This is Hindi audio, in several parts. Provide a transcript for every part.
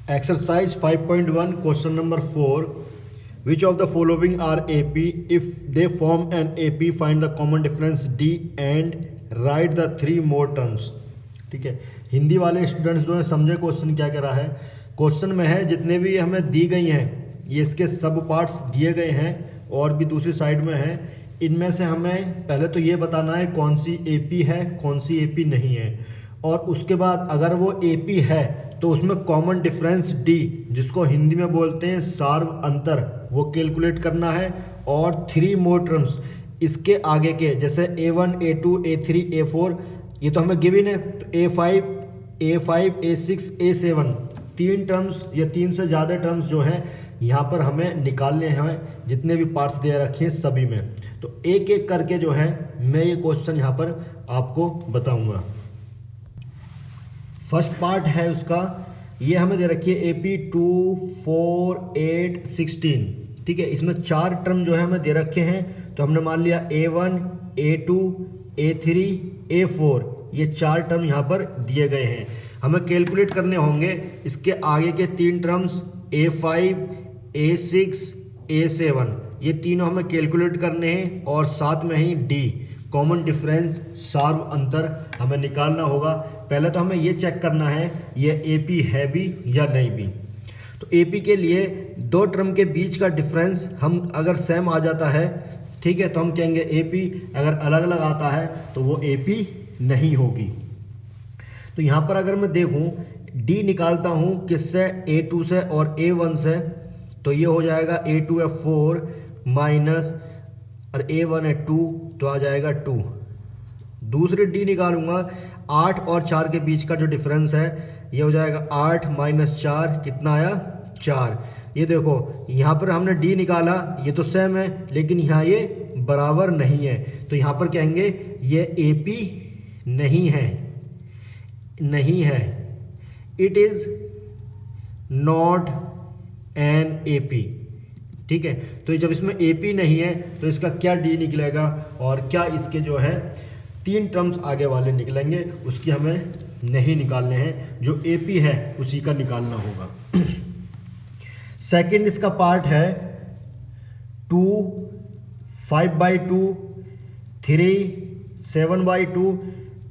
Exercise 5.1 question number 4. Which of the following are AP? If they form an AP, find the common difference D and write the three more terms. ठीक है, हिंदी वाले स्टूडेंट्स जो है समझे क्वेश्चन क्या कह रहा है. क्वेश्चन में है जितने भी हमें दी गई हैं ये इसके सब पार्ट्स दिए गए हैं और भी दूसरी साइड में है. इनमें से हमें पहले तो ये बताना है कौन सी AP है कौन सी AP नहीं है, और उसके बाद अगर वो AP है तो उसमें कॉमन डिफरेंस D जिसको हिंदी में बोलते हैं सार्व अंतर, वो कैलकुलेट करना है. और थ्री मोर टर्म्स इसके आगे के जैसे A1 A2 A3 A4 ये तो हमें गिवन है. तो A5 A6 A7 तीन टर्म्स या तीन से ज़्यादा टर्म्स जो हैं यहाँ पर हमें निकालने हैं जितने भी पार्ट्स दे रखे हैं सभी में. तो एक एक करके जो है मैं ये क्वेश्चन यहाँ पर आपको बताऊँगा. फर्स्ट पार्ट है उसका, ये हमें दे रखी है AP 2 4 8 16. ठीक है, इसमें चार टर्म जो है हमें दे रखे हैं. तो हमने मान लिया A1 A2 A3 A4 ये चार टर्म यहाँ पर दिए गए हैं. हमें कैलकुलेट करने होंगे इसके आगे के तीन टर्म्स A5 A6 A7 ये तीनों हमें कैलकुलेट करने हैं और साथ में ही D कॉमन डिफरेंस सार्व अंतर हमें निकालना होगा. पहले तो हमें ये चेक करना है ये AP है भी या नहीं भी. तो AP के लिए दो टर्म के बीच का डिफरेंस हम अगर सेम आ जाता है, ठीक है, तो हम कहेंगे AP. अगर अलग अलग आता है तो वो AP नहीं होगी. तो यहाँ पर अगर मैं देखूँ D निकालता हूँ किससे, A2 से और A1 से, तो ये हो जाएगा A2 है 4 माइनस और A1 है 2 तो आ जाएगा 2. दूसरी D निकालूंगा 8 और 4 के बीच का जो डिफरेंस है ये हो जाएगा 8 माइनस 4 कितना आया 4. ये देखो यहाँ पर हमने D निकाला ये तो सेम है लेकिन यहाँ ये बराबर नहीं है. तो यहाँ पर कहेंगे ये AP नहीं है, नहीं है. It is not an AP. ठीक है, तो जब इसमें AP नहीं है तो इसका क्या D निकलेगा और क्या इसके जो है तीन टर्म्स आगे वाले निकलेंगे उसकी हमें नहीं निकालने हैं. जो AP है उसी का निकालना होगा. सेकंड इसका पार्ट है 2 5/2 3 7/2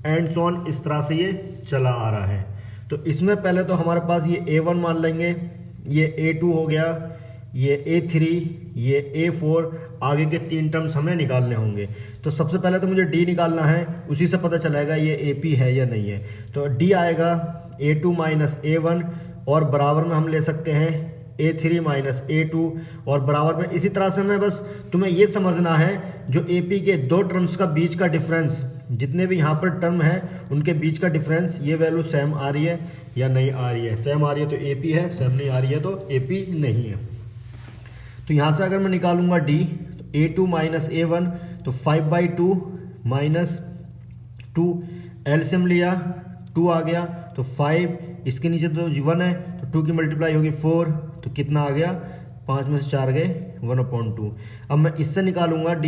एंड सो ऑन. इस तरह से ये चला आ रहा है. तो इसमें पहले तो हमारे पास ये A1 मान लेंगे, ये A2 हो गया, ये A3 ये A4, आगे के तीन टर्म्स हमें निकालने होंगे. तो सबसे पहले तो मुझे D निकालना है, उसी से पता चलेगा ये AP है या नहीं है. तो D आएगा A2 माइनस A1 और बराबर में हम ले सकते हैं A3 माइनस A2 और बराबर में इसी तरह से मैं बस तुम्हें ये समझना है जो AP के दो टर्म्स का बीच का डिफरेंस जितने भी यहाँ पर टर्म है उनके बीच का डिफरेंस ये वैल्यू सेम आ रही है या नहीं आ रही है. सेम आ रही है तो AP है, सेम नहीं आ रही है तो AP नहीं है. तो यहाँ से अगर मैं निकालूंगा D तो A2 माइनस A1 तो 5/2 माइनस 2 एलसीएम लिया 2 आ गया तो 5, इसके नीचे तो 1 है तो 2 की मल्टीप्लाई होगी 4 तो कितना आ गया 5 में से 4 गए 1/2. अब मैं इससे निकालूंगा D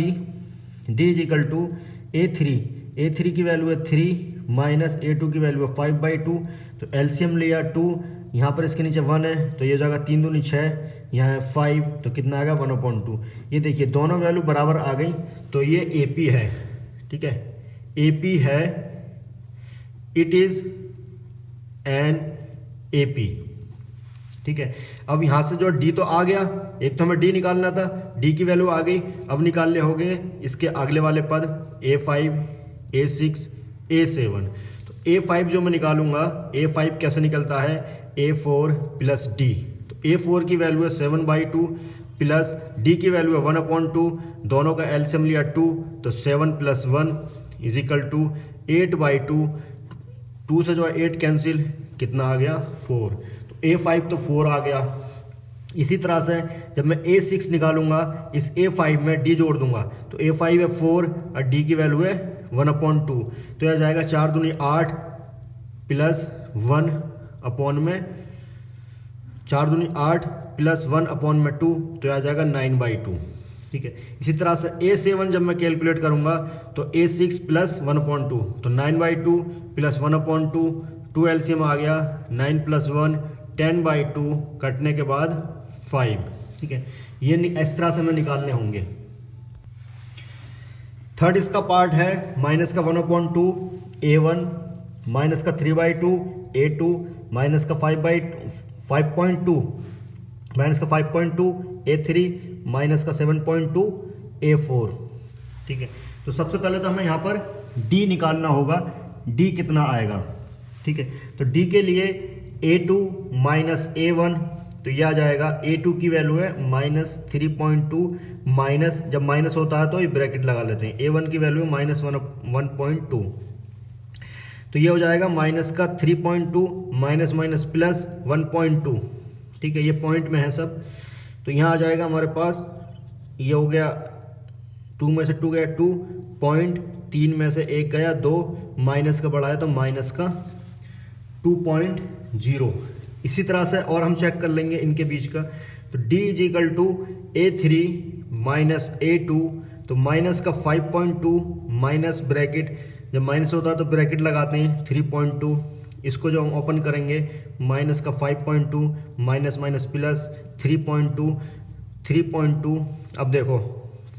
is equal to A3 की वैल्यू है 3 माइनस A2 की वैल्यू है 5/2 तो एलसीएम लिया 2, यहाँ पर इसके नीचे 1 है तो ये हो जाएगा 3 दूनी 6, यहाँ है 5 तो कितना आएगा 1/2. ये देखिए दोनों वैल्यू बराबर आ गई तो ये AP है. ठीक है, AP है, इट इज़ एन AP. ठीक है, अब यहाँ से जो D तो आ गया, एक तो हमें D निकालना था, D की वैल्यू आ गई. अब निकालने होंगे इसके अगले वाले पद A5 A6 A7. तो A5 जो मैं निकालूंगा, A5 कैसे निकलता है A4 प्लस D. तो A4 की वैल्यू है 7/2 प्लस D की वैल्यू है 1/2, दोनों का एलसीएम लिया 2 तो 7 प्लस 1 इज इक्वल टू 8/2. 2 से जो है 8 कैंसिल कितना आ गया 4. तो A5 तो 4 आ गया. इसी तरह से जब मैं A6 निकालूंगा इस A5 में D जोड़ दूंगा तो A5 है 4 और D की वैल्यू है 1/2 तो यह जाएगा 4 दूनी 8 प्लस 1 अपॉन में 4 दूनी 8 प्लस 1 अपॉन में 2 तो यह आ जाएगा 9/2. ठीक है, इसी तरह से A7 जब मैं कैलकुलेट करूंगा तो A6 प्लस 1/2 तो 9/2 प्लस 1/2 2 एलसीएम आ गया 9 प्लस 1 10/2 कटने के बाद 5। ठीक है, ये इस तरह से हमें निकालने होंगे। थर्ड इसका पार्ट है माइनस का 1/2 A1 माइनस का 3/2 A2 माइनस का 5.2 माइनस का 5.2 A3 माइनस का 7.2 A4। ठीक है, तो सबसे पहले तो हमें यहाँ पर D निकालना होगा। D कितना आएगा? ठीक है, तो D के लिए A2 माइनस A1, तो यह आ जाएगा A2 की वैल्यू है -3.2 माइनस, जब माइनस होता है तो ये ब्रैकेट लगा लेते हैं, A1 की वैल्यू -1.2, तो ये हो जाएगा माइनस का 3.2 माइनस माइनस प्लस 1.2। ठीक है, ये पॉइंट में है सब, तो यहाँ आ जाएगा हमारे पास, ये हो गया 2 में से 2 गया 2 पॉइंट, 3 में से 1 गया 2, माइनस का बढ़ा है तो माइनस का 2.0। इसी तरह से और हम चेक कर लेंगे इनके बीच का, तो D = A3 माइनस A2, तो माइनस का 5.2 माइनस ब्रैकेट, जब माइनस होता है तो ब्रैकेट लगाते हैं 3.2, इसको जो हम ओपन करेंगे माइनस का 5.2 माइनस माइनस प्लस 3.2, अब देखो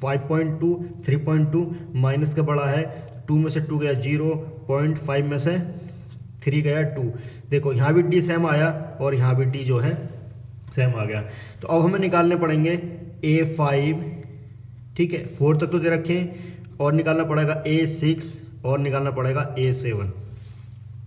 5.2 3.2 माइनस का बड़ा है, 2 में से 2 गया 0, 0.5 में से 3 गया 2, देखो यहाँ भी D सेम आया और यहाँ भी D जो है सेम आ गया। तो अब हमें निकालने पड़ेंगे A5। ठीक है, 4 तक तो दे रखे हैं, और निकालना पड़ेगा A6 और निकालना पड़ेगा A7।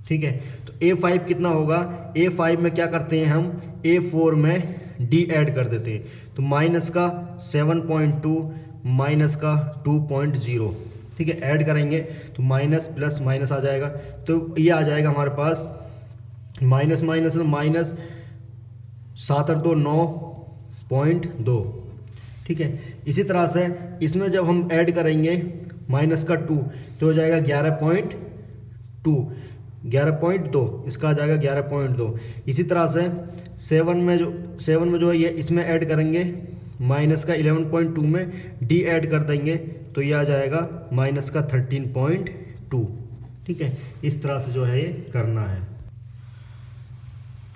ठीक है, तो A5 कितना होगा? A5 में क्या करते हैं हम, A4 में D ऐड कर देते हैं, तो माइनस का 7.2 माइनस का 2.0। ठीक है, ऐड करेंगे तो माइनस प्लस माइनस आ जाएगा, तो ये आ जाएगा हमारे पास माइनस माइनस में माइनस 7 और 2 9.2। ठीक है, इसी तरह से इसमें जब हम ऐड करेंगे माइनस का 2 तो हो जाएगा 11.2, इसका आ जाएगा 11.2। इसी तरह से 7 में जो है ये इसमें ऐड करेंगे, माइनस का 11.2 में D ऐड कर देंगे तो ये आ जाएगा माइनस का 13.2। ठीक है, इस तरह से जो है ये करना है।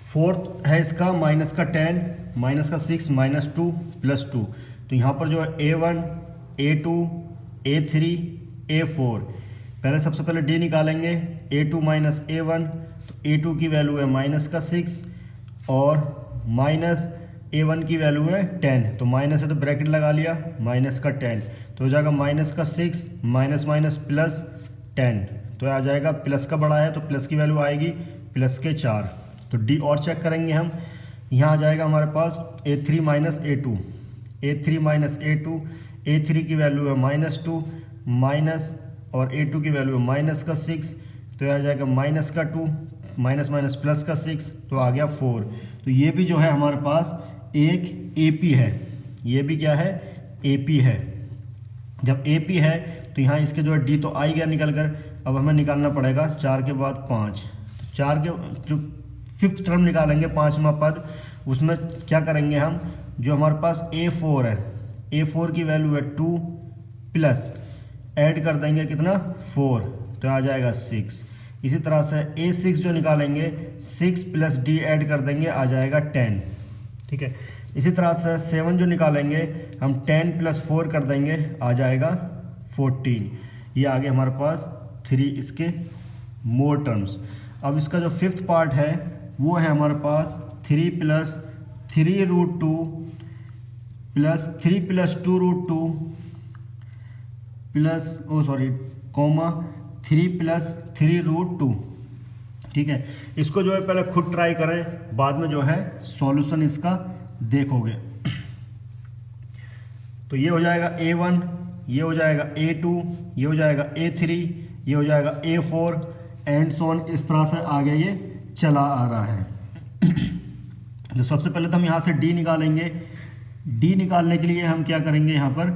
फोर्थ है इसका माइनस का 10 माइनस का 6 माइनस 2 प्लस 2, तो यहाँ पर जो है A1 A2 A3 A4, पहले सबसे पहले D निकालेंगे, A2 माइनस A1, तो A2 की वैल्यू है माइनस का 6 और माइनस A1 की वैल्यू है 10, तो माइनस है तो ब्रैकेट लगा लिया, माइनस का 10, तो हो जाएगा माइनस का 6 माइनस माइनस प्लस 10, तो आ जाएगा प्लस का बड़ा है तो प्लस की वैल्यू आएगी प्लस के 4। तो D और चेक करेंगे हम, यहाँ आ जाएगा हमारे पास A3 minus A2, A3 minus A2, A3 की वैल्यू है -2 माइनस और A2 की वैल्यू है माइनस का 6, तो यह आ जाएगा माइनस का 2 माइनस माइनस प्लस का 6, तो आ गया 4। तो ये भी जो है हमारे पास एक AP है, ये भी क्या है, AP है। जब AP है तो यहाँ इसके जो है D तो आ ही गया निकल कर, अब हमें निकालना पड़ेगा 4 के बाद 5, 4 के जो 5th टर्म निकालेंगे 5वां पद, उसमें क्या करेंगे हम, जो हमारे पास A4 है, A4 की वैल्यू है 2 प्लस ऐड कर देंगे कितना 4, तो आ जाएगा 6। इसी तरह से A6 जो निकालेंगे 6 प्लस D ऐड कर देंगे, आ जाएगा 10। ठीक है, इसी तरह से 7 जो निकालेंगे हम 10 प्लस 4 कर देंगे, आ जाएगा 14। ये आगे हमारे पास 3 इसके मोर टर्म्स। अब इसका जो 5th पार्ट है वो है हमारे पास 3 plus 3√2 plus 3 plus 2√2 plus comma 3 plus 3√2। ठीक है, इसको जो है पहले खुद ट्राई करें, बाद में जो है सॉल्यूशन इसका देखोगे। तो ये हो जाएगा A1, ये हो जाएगा A2, ये हो जाएगा A3, ये हो जाएगा A4 एंड सो ऑन, इस तरह से आगे ये चला आ रहा है। तो सबसे पहले तो हम यहाँ से D निकालेंगे। D निकालने के लिए हम क्या करेंगे, यहाँ पर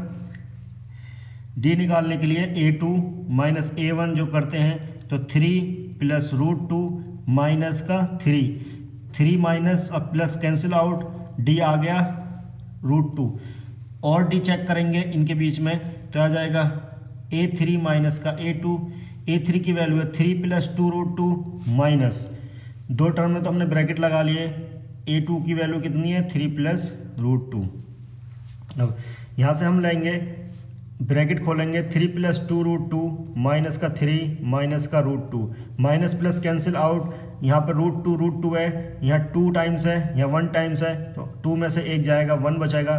D निकालने के लिए A2 माइनस A1 जो करते हैं, तो 3 प्लस √2 माइनस का 3 माइनस और प्लस कैंसिल आउट, D आ गया √2 और D चेक करेंगे इनके बीच में, तो आ जाएगा A3 माइनस का A2, A3 की वैल्यू है 3 प्लस 2√2 माइनस, दो टर्म में तो हमने ब्रैकेट लगा लिए, A2 की वैल्यू कितनी है 3 प्लस रूट 2। अब यहाँ से हम लेंगे ब्रैकेट खोलेंगे 3 प्लस 2 रूट 2 माइनस का 3 माइनस का root 2, minus plus cancel out, यहाँ पर रूट टू है, यहाँ 2 टाइम्स है, यहाँ 1 टाइम्स है, तो 2 में से 1 जाएगा 1 बचेगा,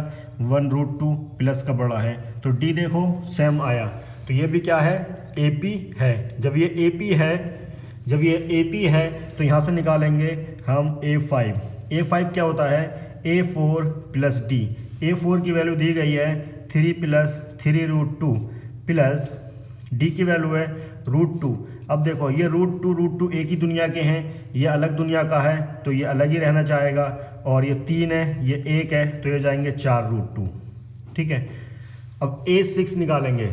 1 रूट 2 प्लस का बड़ा है, तो डी देखो सेम आया। तो ये भी क्या है AP है। जब ये AP है तो यहाँ से निकालेंगे हम A5 क्या होता है A4 प्लस डी। A4 की वैल्यू दी गई है 3 प्लस 3 रूट 2 प्लस डी की वैल्यू है रूट 2। अब देखो ये रूट टू एक ही दुनिया के हैं, ये अलग दुनिया का है तो ये अलग ही रहना चाहेगा, और ये 3 है ये 1 है तो ये जाएंगे 4 रूट 2। ठीक है, अब A6 निकालेंगे।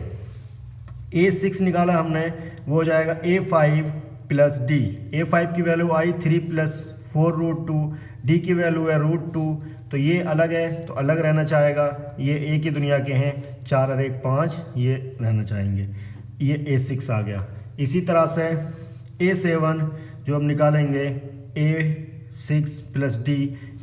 A6 निकाला हमने, वो हो जाएगा A5 प्लस डी। A5 की वैल्यू आई 3 प्लस 4 रूट 2, डी की वैल्यू है रूट 2, तो ये अलग है तो अलग रहना चाहेगा, ये एक ही दुनिया के हैं, 4 और 1 5, ये रहना चाहेंगे, ये A6 आ गया। इसी तरह से A7 जो हम निकालेंगे A6 प्लस डी।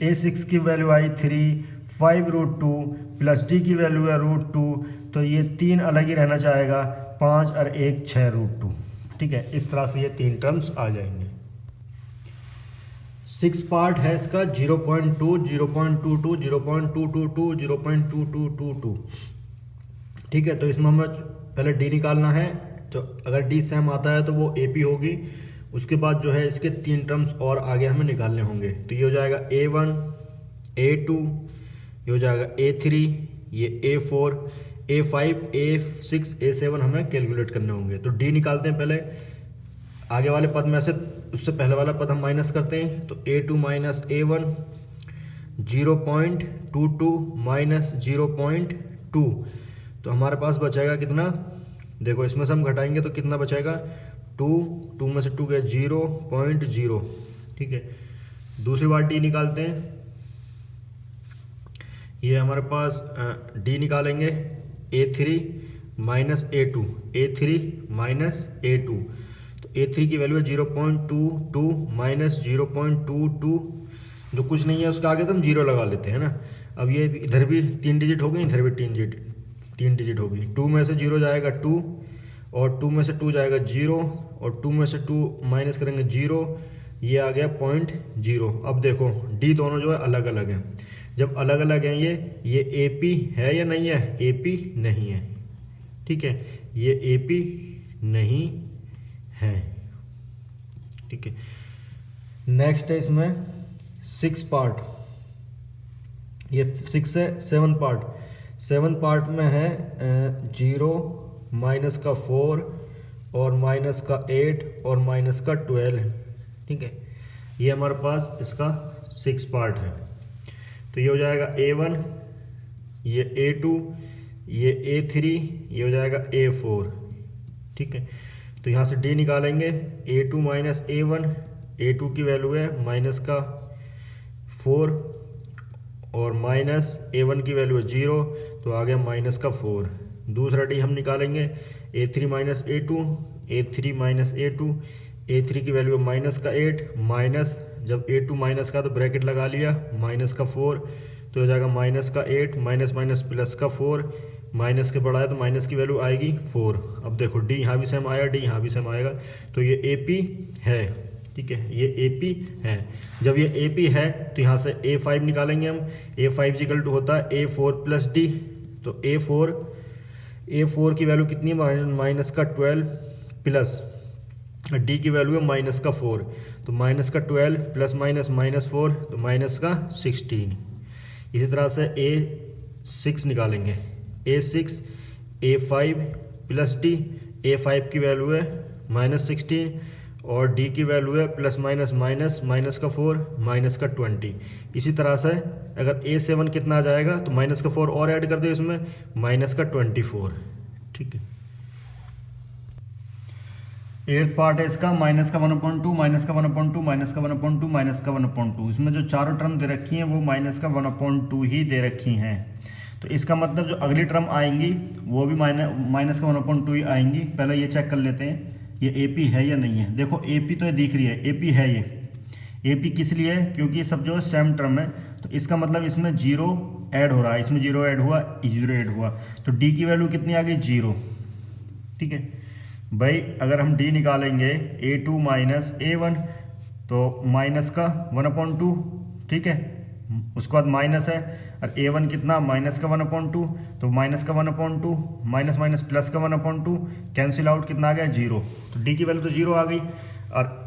A6 की वैल्यू आई 3 5 रूट 2 प्लस डी की वैल्यू है रूट 2, तो ये 3 अलग ही रहना चाहेगा, 5 और 1 6 रूट 2। ठीक है, इस तरह से ये 3 टर्म्स आ जाएंगे। 6 पार्ट है इसका 0.2 0.22 0.222 0.2222। ठीक है, तो इसमें हमें पहले डी निकालना है, तो अगर डी सेम आता है तो वो AP होगी। उसके बाद जो है इसके 3 टर्म्स और आगे हमें निकालने होंगे, तो ये हो जाएगा A1 A2, ये हो जाएगा A3, ये A4 A5 A6 A7 हमें कैलकुलेट करने होंगे। तो डी निकालते हैं पहले, आगे वाले पद में से उससे पहले वाला पद हम माइनस करते हैं, तो A2 माइनस A1 0.22 माइनस 0.2, तो हमारे पास बचेगा कितना, देखो इसमें से हम घटाएंगे तो कितना बचेगा 2 में से 2 गया 0.0। ठीक है, दूसरी बार डी निकालते हैं, ये हमारे पास डी निकालेंगे A3 minus A2 A3 minus A2, तो A3 की वैल्यू है 0.22 माइनस 0.22, जो कुछ नहीं है उसके आगे तो हम 0 लगा लेते हैं ना। अब ये इधर भी 3 डिजिट हो गई, इधर भी 3 डिजिट हो गई। 2 में से 0 जाएगा 2, और 2 में से 2 जाएगा 0, और 2 में से 2 माइनस करेंगे 0, ये आ गया 0.0। अब देखो डी दोनों जो है अलग अलग हैं, जब अलग अलग हैं ये AP है या नहीं है, AP नहीं है। ठीक है, ये AP नहीं है। ठीक है, नेक्स्ट है इसमें 6 पार्ट, ये 6 से 7 पार्ट। 7 पार्ट में है 0 माइनस का 4 और माइनस का 8 और माइनस का 12। ठीक है, ये हमारे पास इसका 6 पार्ट है, तो ये हो जाएगा A1, ये A2, ये A3, ये हो जाएगा A4। ठीक है, तो यहाँ से D निकालेंगे, A2 माइनस A1, A2 की वैल्यू है माइनस का 4 और माइनस A1 की वैल्यू है 0, तो आ गया माइनस का 4। दूसरा D हम निकालेंगे A3 minus A2, A3 minus A2, A3 की वैल्यू है माइनस का 8, माइनस जब A2 माइनस का तो ब्रैकेट लगा लिया, माइनस का 4, तो हो जाएगा माइनस का 8 माइनस माइनस प्लस का 4, माइनस के बड़ा है तो माइनस की वैल्यू आएगी 4। अब देखो डी यहाँ भी सेम आया, डी यहाँ भी सेम आएगा, तो ये AP है। ठीक है, ये AP है। जब ये AP है तो यहाँ से A5 निकालेंगे हम, A5 इक्वल टू होता है A4 प्लस डी, तो A4 की वैल्यू कितनी है माइनस का 12 प्लस डी की वैल्यू है माइनस का 4, तो माइनस का 12 प्लस माइनस माइनस 4, तो माइनस का 16। इसी तरह से A6 निकालेंगे, A6 A5 plus D, A5 की वैल्यू है माइनस 16 और डी की वैल्यू है प्लस माइनस माइनस माइनस का 4 माइनस का 20। इसी तरह से अगर A7 कितना आ जाएगा तो माइनस का 4 और ऐड कर दो इसमें, माइनस का 24। ठीक है, 8th पार्ट है इसका माइनस का 1/2 माइनस का 1/2 माइनस का 1/2 माइनस का 1/2। इसमें जो चारों टर्म दे रखी हैं वो माइनस का 1/2 ही दे रखी हैं, तो इसका मतलब जो अगली टर्म आएंगी वो भी माइनस का 1/2 ही आएंगी। पहले ये चेक कर लेते हैं ये AP है या नहीं है। देखो AP तो ये दिख रही है, AP है, ए पी किस लिए है, क्योंकि ये सब जो है सेम टर्म है, तो इसका मतलब इसमें जीरो ऐड हो रहा है, इसमें जीरो ऐड हुआ, जीरो ऐड हुआ, तो डी की वैल्यू कितनी आ गई, जीरो। ठीक है भाई, अगर हम डी निकालेंगे a2 माइनस a1, तो माइनस का 1/2, ठीक है, उसके बाद माइनस है, और a1 कितना, माइनस का 1/2, तो माइनस का 1/2 माइनस माइनस प्लस का 1/2 कैंसिल आउट, कितना आ गया, जीरो। तो डी की वैल्यू तो जीरो आ गई, और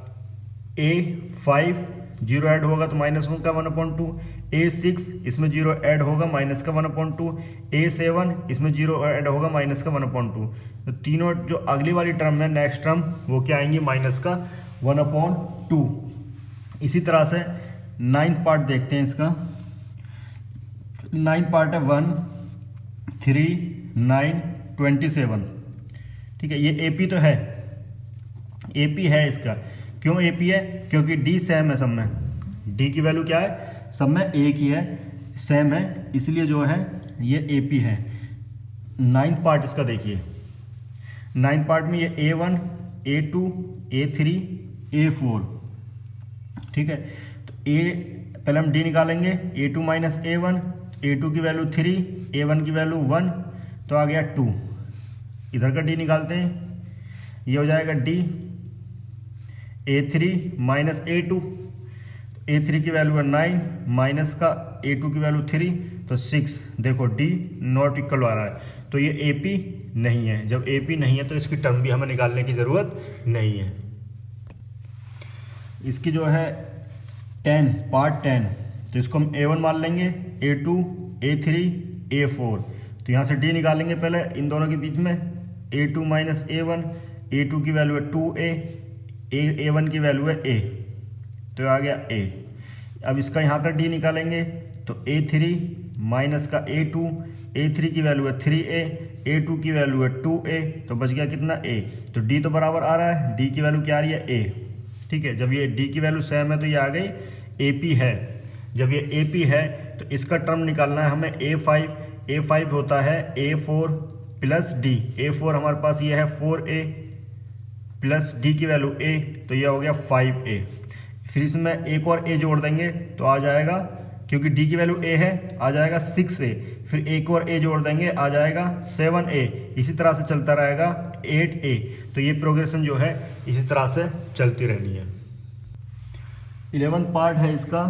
a5 जीरो ऐड होगा तो -1 का 1/2, a6 इसमें जीरो ऐड होगा माइनस का 1/2, a7 इसमें जीरो ऐड होगा माइनस का 1/2। तो तीनों जो अगली वाली टर्म है, नेक्स्ट टर्म, वो क्या आएंगी, माइनस का 1/2। इसी तरह से नाइन्थ पार्ट देखते हैं इसका। नाइन्थ पार्ट है 1, 3, 9, 27। ठीक है, ये AP तो है, AP है इसका। क्यों AP है, क्योंकि D सेम है सब में, D की वैल्यू क्या है, सब में एक ही है, सेम है, इसलिए जो है ये AP है। नाइन्थ पार्ट इसका देखिए, नाइन्थ पार्ट में ये A1, A2, A3, A4। ठीक है, तो पहले हम D निकालेंगे, A2 माइनस A1, A2 की वैल्यू 3, A1 की वैल्यू 1, तो आ गया 2। इधर का D निकालते हैं, ये हो जाएगा D, A3 minus A2, A3 की वैल्यू है 9, माइनस का A2 की वैल्यू 3, तो 6। देखो D नॉट इक्वल आ रहा है, तो ये AP नहीं है। जब AP नहीं है तो इसकी टर्म भी हमें निकालने की ज़रूरत नहीं है। इसकी जो है 10 पार्ट 10, तो इसको हम A1 मान लेंगे, A2, A3, A4। तो यहाँ से D निकालेंगे पहले इन दोनों के बीच में, A2 माइनस A1, A2 की वैल्यू है 2A, A1 की वैल्यू है A, तो आ गया A। अब इसका यहाँ का D निकालेंगे, तो A3 माइनस का A2, A3 की वैल्यू है 3A, A2 की वैल्यू है 2A, तो बच गया कितना, A। तो D तो बराबर आ रहा है, D की वैल्यू क्या आ रही है, A। ठीक है, जब ये D की वैल्यू सेम है तो ये आ गई AP है। जब ये AP है तो इसका टर्म निकालना है हमें A5। A5 होता है A4 प्लस D। A4 हमारे पास ये है 4A प्लस D की वैल्यू A, तो ये हो गया 5A। फिर इसमें एक और A जोड़ देंगे तो आ जाएगा, क्योंकि D की वैल्यू A है, आ जाएगा 6A। फिर एक और A जोड़ देंगे, आ जाएगा 7A। इसी तरह से चलता रहेगा 8A। तो ये प्रोग्रेशन जो है इसी तरह से चलती रहनी है। 11th पार्ट है इसका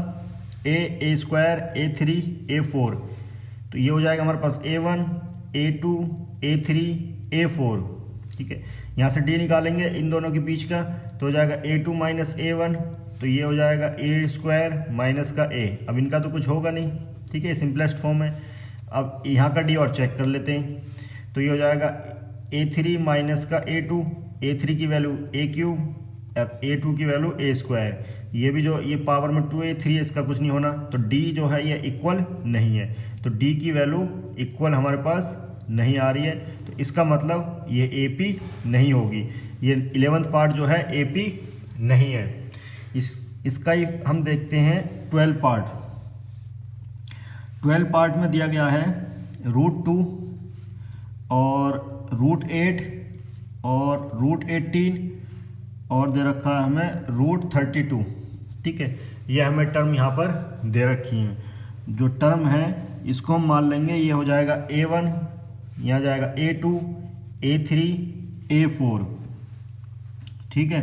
A स्क्वायर, A3, A4। तो ये हो जाएगा हमारे पास A1, A2, A3, A4। ठीक है, यहाँ से D निकालेंगे इन दोनों के बीच का, तो हो जाएगा A2 माइनस A1, तो ये हो जाएगा A स्क्वायर माइनस का A। अब इनका तो कुछ होगा नहीं, ठीक है, सिंपलेस्ट फॉर्म है। अब यहाँ का D और चेक कर लेते हैं, तो ये हो जाएगा A3 माइनस का A2, A3 की वैल्यू A क्यूब, A2 की वैल्यू A स्क्वायर। ये भी जो ये पावर में 2A 3 इसका कुछ नहीं होना, तो D जो है ये इक्वल नहीं है, तो D की वैल्यू इक्वल हमारे पास नहीं आ रही है, तो इसका मतलब ये AP नहीं होगी। ये 11th पार्ट जो है AP नहीं है। इसका ही हम देखते हैं 12 पार्ट। 12 पार्ट में दिया गया है √2 और √8 और √18 और दे रखा है हमें √32। ठीक है, ये हमें टर्म यहाँ पर दे रखी हैं। जो टर्म है इसको हम मान लेंगे, ये हो जाएगा A1, यहाँ जाएगा A2, A3, A4। ठीक है,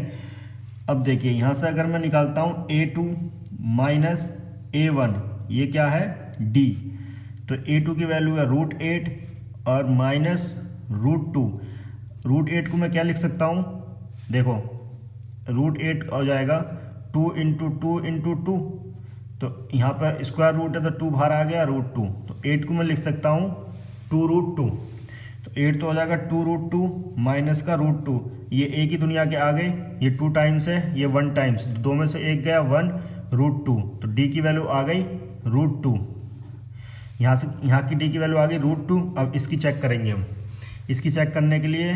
अब देखिए यहाँ से अगर मैं निकालता हूँ A2 माइनस A1, ये क्या है, D। तो A2 की वैल्यू है √8 और माइनस √2। √8 को मैं क्या लिख सकता हूँ, देखो √8 हो जाएगा 2 × 2 × 2, तो यहाँ पर स्क्वायर रूट है तो 2 बाहर आ गया √2, तो 8 को मैं लिख सकता हूँ 2√2। तो 8 तो हो जाएगा 2√2 माइनस का √2, ये एक ही दुनिया के आ गए, ये 2 टाइम्स है, ये 1 टाइम्स, दो में से एक गया 1 √2, तो D की वैल्यू आ गई √2। यहाँ से यहाँ की D की वैल्यू आ गई √2। अब इसकी चेक करेंगे हम। इसकी चेक करने के लिए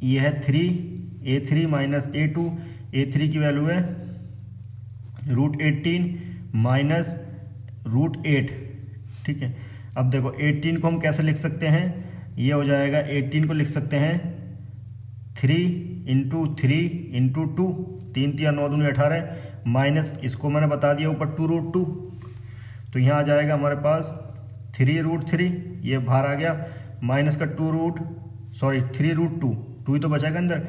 ये है 3A3 माइनस A2, A3 की वैल्यू है √18 माइनस √8। ठीक है, अब देखो 18 को हम कैसे लिख सकते हैं, ये हो जाएगा 18 को लिख सकते हैं 3 × 3 × 2, 3 × 9 = 18 माइनस इसको मैंने बता दिया ऊपर 2√2, तो यहाँ आ जाएगा हमारे पास 3√3, ये बाहर आ गया, माइनस का 3√2, 2 ही तो बचाएगा अंदर,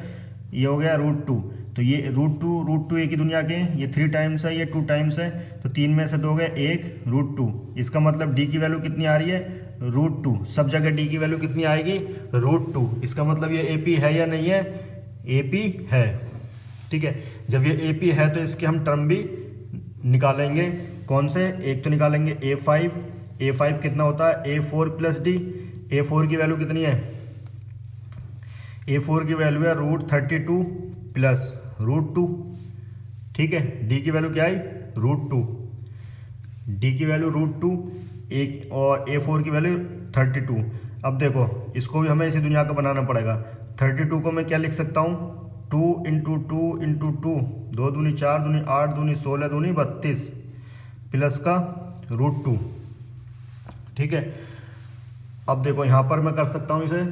ये हो गया √2। तो ये √2 एक ही दुनिया के हैं, ये 3 टाइम्स है, ये 2 टाइम्स है, तो 3 में से 2 गए 1 √2। इसका मतलब d की वैल्यू कितनी आ रही है √2, सब जगह d की वैल्यू कितनी आएगी √2। इसका मतलब ये AP है या नहीं है, AP है। ठीक है, जब ये AP है तो इसके हम टर्म भी निकालेंगे। कौन से, एक तो निकालेंगे A5 कितना होता है A4 प्लस D, A4 की वैल्यू कितनी है, A4 की वैल्यू है √32 प्लस √2। ठीक है, D की वैल्यू क्या आई √2, D की वैल्यू √2 एक, और A4 की वैल्यू 32। अब देखो इसको भी हमें इसी दुनिया का बनाना पड़ेगा। 32 को मैं क्या लिख सकता हूँ, 2 × 2 × 2, 2 दूनी 4 दूनी 8 दूनी 16 दूनी 32 प्लस का √2। ठीक है, अब देखो यहाँ पर मैं कर सकता हूँ इसे,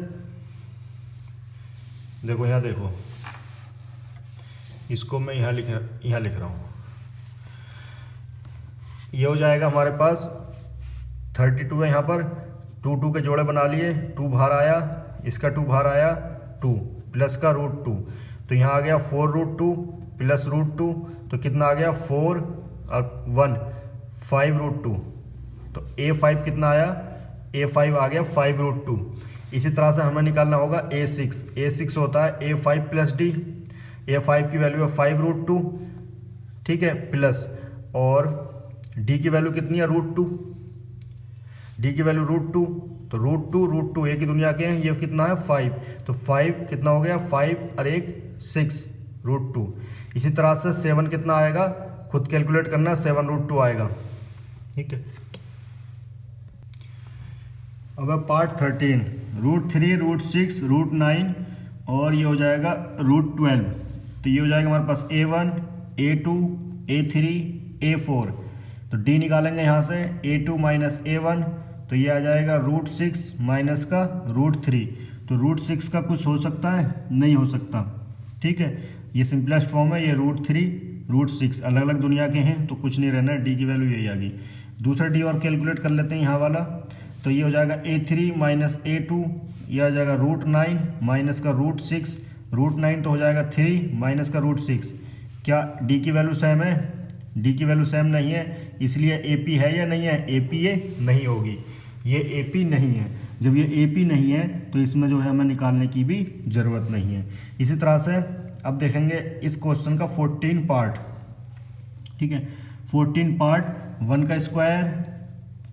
देखो यहाँ देखो, इसको मैं यहाँ लिख रहा हूँ, ये हो जाएगा हमारे पास 32 है, यहाँ पर 2 के जोड़े बना लिए, 2 बाहर आया, इसका 2 बाहर आया 2 प्लस का √2, तो यहाँ आ गया 4√2 प्लस √2, तो कितना आ गया 4 और 1 5√2, तो A5 कितना आया, A5 आ गया 5√2। इसी तरह से हमें निकालना होगा A6 होता है A5 प्लस D, A5 की वैल्यू है 5√2। ठीक है, प्लस और D की वैल्यू कितनी है √2, D की वैल्यू √2, तो √2 एक ही दुनिया के हैं, ये कितना है 5, तो 5 कितना हो गया 5 और 1 6 √2। इसी तरह से 7 कितना आएगा, खुद कैलकुलेट करना, 7√2 आएगा। ठीक है, अब है पार्ट 13, √3 √6 √9 और ये हो जाएगा √12। तो ये हो जाएगा हमारे पास A1 A2 A3 A4, तो D निकालेंगे यहाँ से A2 माइनस A1, तो ये आ जाएगा √6 माइनस का √3, तो √6 का कुछ हो सकता है, नहीं हो सकता। ठीक है, ये सिंपलेस्ट फॉर्म है, ये √3 √6 अलग अलग दुनिया के हैं, तो कुछ नहीं रहना है, D की वैल्यू यही आ गई। दूसरा D और कैलकुलेट कर लेते हैं यहाँ वाला, तो ये हो जाएगा A3 माइनस A2, यह आ जाएगा √9 माइनस का √6, √9 तो हो जाएगा 3 माइनस का √6। क्या D की वैल्यू सेम है, D की वैल्यू सेम नहीं है, इसलिए AP है या नहीं है, AP ये नहीं होगी, ये AP नहीं है। जब ये AP नहीं है तो इसमें जो है हमें निकालने की भी ज़रूरत नहीं है। इसी तरह से अब देखेंगे इस क्वेश्चन का 14 पार्ट। ठीक है, 14 पार्ट, 1 का स्क्वायर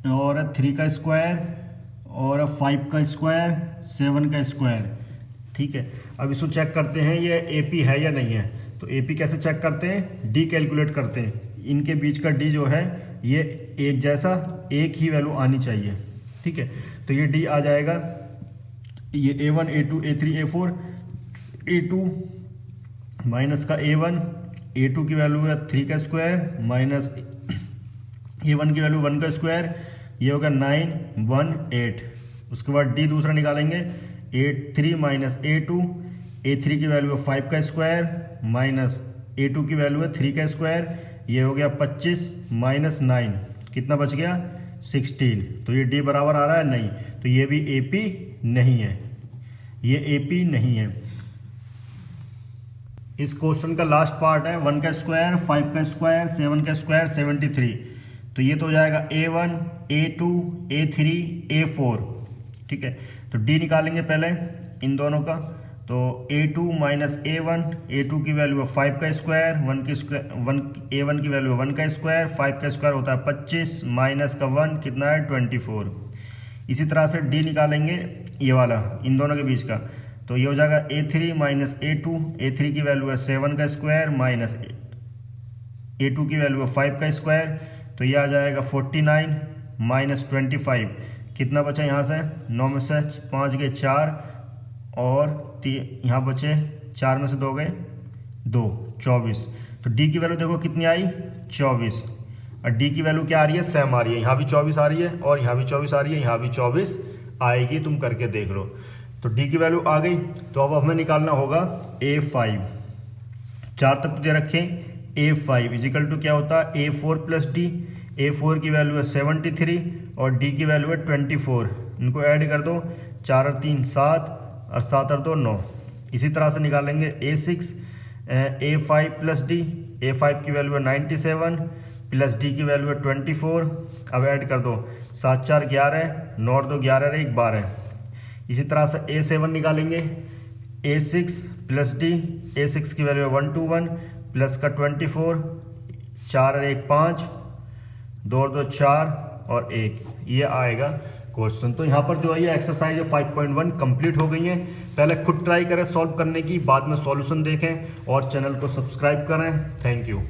और 3 का स्क्वायर और 5 का स्क्वायर 7 का स्क्वायर। ठीक है, अब इसको चेक करते हैं ये AP है या नहीं है। तो AP कैसे चेक करते हैं, D कैलकुलेट करते हैं, इनके बीच का D जो है ये एक जैसा, एक ही वैल्यू आनी चाहिए। ठीक है, तो ये D आ जाएगा, ये A1 A2 A3 A4, A2 minus का A1, A2 की वैल्यू है 3 का स्क्वायर माइनस A1 की वैल्यू 1 का स्क्वायर, ये होगा 9 1 8। उसके बाद D दूसरा निकालेंगे, 3 माइनस A2, A3 की वैल्यू है 5 का स्क्वायर माइनस A2 की वैल्यू है 3 का स्क्वायर, ये हो गया 25 माइनस 9, कितना बच गया 16। तो ये D बराबर आ रहा है, नहीं, तो ये भी AP नहीं है, ये AP नहीं है। इस क्वेश्चन का लास्ट पार्ट है 1 का स्क्वायर 5 का स्क्वायर 7 का स्क्वायर 73। तो ये तो हो जाएगा A1 A2 A3 A4। ठीक है, तो D निकालेंगे पहले इन दोनों का, तो A2 माइनस A1, A2 की वैल्यू है 5 का स्क्वायर, A1 की वैल्यू है 1 का स्क्वायर, 5 का स्क्वायर होता है 25 माइनस का 1 कितना है 24। इसी तरह से D निकालेंगे ये वाला इन दोनों के बीच का, तो ये हो जाएगा A3 माइनस A2, A3 की वैल्यू है 7 का स्क्वायर माइनस A2 की वैल्यू है 5 का स्क्वायर, तो ये आ जाएगा 49 माइनस 25, कितना बचा यहाँ से 9 में से 5 गए 4 और यहाँ बचे 4 में से 2 गए 2 24। तो D की वैल्यू देखो कितनी आई 24, और D की वैल्यू क्या आ रही है, सेम आ रही है, यहाँ भी 24 आ रही है और यहाँ भी 24 आ रही है, यहाँ भी 24 आएगी, तुम करके देख लो। तो D की वैल्यू आ गई, तो अब हमें निकालना होगा A5। 4 तक तो दे रखें, A5 इजिकल टू क्या होता है A4 प्लस डी। A4 की वैल्यू है 73 और डी की वैल्यू है 24। इनको ऐड कर दो, 4 और 3 7 और 7 और 2 9। इसी तरह से निकालेंगे A6 A5 plus D. A5 की वैल्यू है 97 प्लस डी की वैल्यू है 24। अब ऐड कर दो, 7 4 11, 9 और 2 11 1 12। इसी तरह से A7 निकालेंगे A6 प्लस डी। A6 की वैल्यू है 121 प्लस का 24, 4 और 1 5, 2 और 2 4 और 1, ये आएगा क्वेश्चन। तो यहाँ पर जो है ये एक्सरसाइज 5.1 कंप्लीट हो गई है। पहले खुद ट्राई करें सॉल्व करने की, बाद में सॉल्यूशन देखें और चैनल को सब्सक्राइब करें। Thank you.